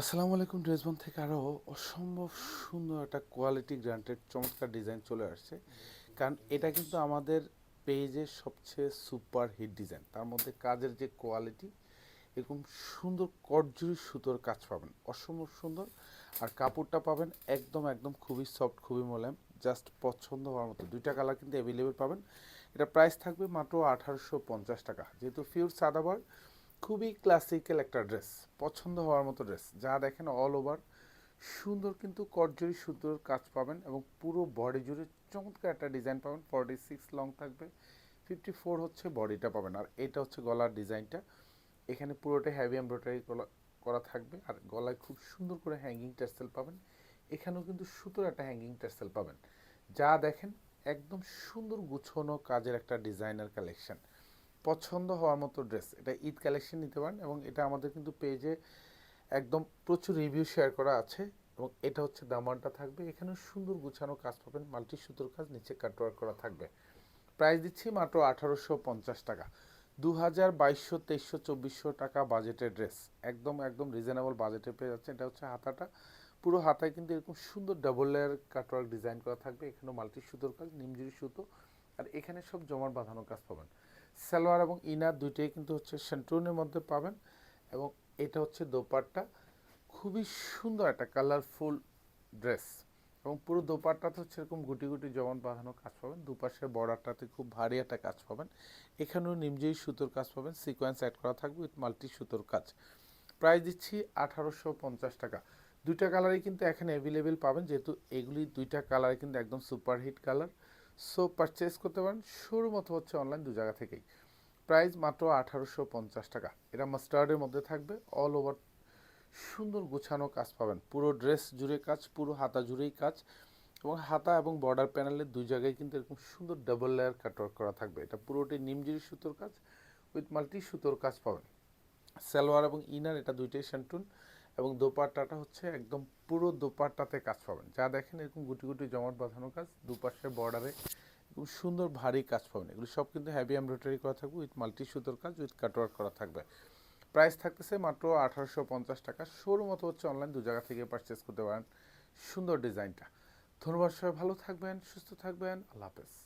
আসসালামু আলাইকুম। ড্রেসবন থেকে আরও অসম্ভব সুন্দর একটা কোয়ালিটি গ্রান্টেড চমৎকার ডিজাইন চলে আসছে। কারণ এটা কিন্তু আমাদের পেজের সবচেয়ে সুপার হিট ডিজাইন। তার মধ্যে কাজের যে কোয়ালিটি, এরকম সুন্দর কটজুরি সুতোর কাজ পাবেন, অসম্ভব সুন্দর। আর কাপড়টা পাবেন একদম একদম খুবই সফট, খুবই মোলায়েম, জাস্ট পছন্দ হওয়ার মতো। দুইটা কালার কিন্তু অ্যাভেলেবেল পাবেন। এটা প্রাইস থাকবে মাত্র 1850 টাকা। যেহেতু ফিউর সাদাবার, খুবই ক্লাসিক্যাল একটা ড্রেস, পছন্দ হওয়ার মতো ড্রেস। যা দেখেন অল ওভার সুন্দর কিন্তু কটজরি সুন্দর কাজ পাবেন এবং পুরো বডি জুড়ে চমৎকার একটা ডিজাইন পাবেন। 46 লং থাকবে, 54 হচ্ছে বডিটা পাবেন। আর এটা হচ্ছে গলার ডিজাইনটা, এখানে পুরোটাই হেভি এমব্রয়ডারি করা থাকবে। আর গলায় খুব সুন্দর করে হ্যাঙ্গিং টার্সেল পাবেন। এখানেও কিন্তু সুতোর একটা হ্যাঙ্গিং টার্সেল পাবেন। যা দেখেন একদম সুন্দর গুছানো কাজের একটা ডিজাইনার কালেকশন, পছন্দ হওয়ার মতো ড্রেস। এটা ঈদ কালেকশন নিতে পারেন এবং এটা আমাদের কিন্তু পেজে একদম প্রচুর রিভিউ শেয়ার করা আছে। এবং এটা হচ্ছে দামানটা থাকবে, এখানে সুন্দর গুছানো কাজ পাবেন, মাল্টি সুতোর কাজ, নিচে কাটওয়ার্ক করা থাকবে। প্রাইস দিচ্ছি মাত্র 1850 টাকা। 2200, 2300, 2400 টাকা বাজেটের ড্রেস, একদম একদম রিজনেবল বাজেটে পেয়ে যাচ্ছে। এটা হচ্ছে হাতাটা, পুরো হাতায় কিন্তু এরকম সুন্দর ডাবল লেয়ার কাটওয়ার্ক ডিজাইন করা থাকবে। এখানেও মাল্টি সুতোর কাজ, নিমজুরি সুতো। আর এখানে সব জমার বাঁধানো কাজ পাবেন। সালোয়ার এবং ইনার দুইটাই কিন্তু হচ্ছে সেন্টুনের মধ্যে পাবেন। এবং এটা হচ্ছে দোপাট্টা, খুবই সুন্দর একটা কালারফুল ড্রেস। এবং পুরো দোপাট্টাতে হচ্ছে এরকম গুটি গুটি জমান বাঁধানো কাজ পাবেন। দুপাশের বর্ডারটাতে খুব ভারী একটা কাজ পাবেন। এখানেও নিমজয়ী সুতোর কাজ পাবেন, সিকোয়েন্স অ্যাড করা থাকবে উইথ মাল্টি সুতোর কাজ। প্রাইস দিচ্ছি 1850 টাকা। দুইটা কালারই কিন্তু এখানে অ্যাভেলেবেল পাবেন, যেহেতু এগুলি দুইটা কালার কিন্তু একদম সুপারহিট কালার। সো পারচেস করতে পারেন শোরুম অথবা হচ্ছে অনলাইন, দু জায়গা থেকেই। প্রাইস মাত্র 1850 টাকা। এটা মাস্টার্ডের মধ্যে থাকবে, অল ওভার সুন্দর গোছানো কাজ পাবেন, পুরো ড্রেস জুড়ে কাজ, পুরো হাতা জুড়েই কাজ। এবং হাতা এবং বর্ডার প্যানেলের দুই জায়গায় কিন্তু এরকম সুন্দর ডাবল লেয়ার কাটওয়ার্ক করা থাকবে। এটা পুরোটি নিমজিরি সুতোর কাজ উইথ মাল্টি সুতোর কাজ পাবেন। সালোয়ার এবং ইনার এটা দুইটাই শান্টুন। এবং দোপাট্টাটা হচ্ছে একদম পুরো দোপাট্টাতে কাজ পাবেন। যা দেখেন এরকম গুটি গুটি জমাট বাঁধানো কাজ, দুপাশের বর্ডারে খুব সুন্দর ভারী কাজ পাবেন। এগুলো সব কিন্তু হেভি এমব্রয়ডারি করা থাকবে উইথ মাল্টি সুতোর কাজ উইথ কাটওয়ার্ক করা থাকবে। প্রাইস থাকতেছে মাত্র 1850 টাকা। শোরুম অথবা হচ্ছে অনলাইন, দু জায়গা থেকে পারচেস করতে পারেন সুন্দর ডিজাইনটা। ধন্যবাদ, সবাই ভালো থাকবেন, সুস্থ থাকবেন, আল্লাহ হাফেজ।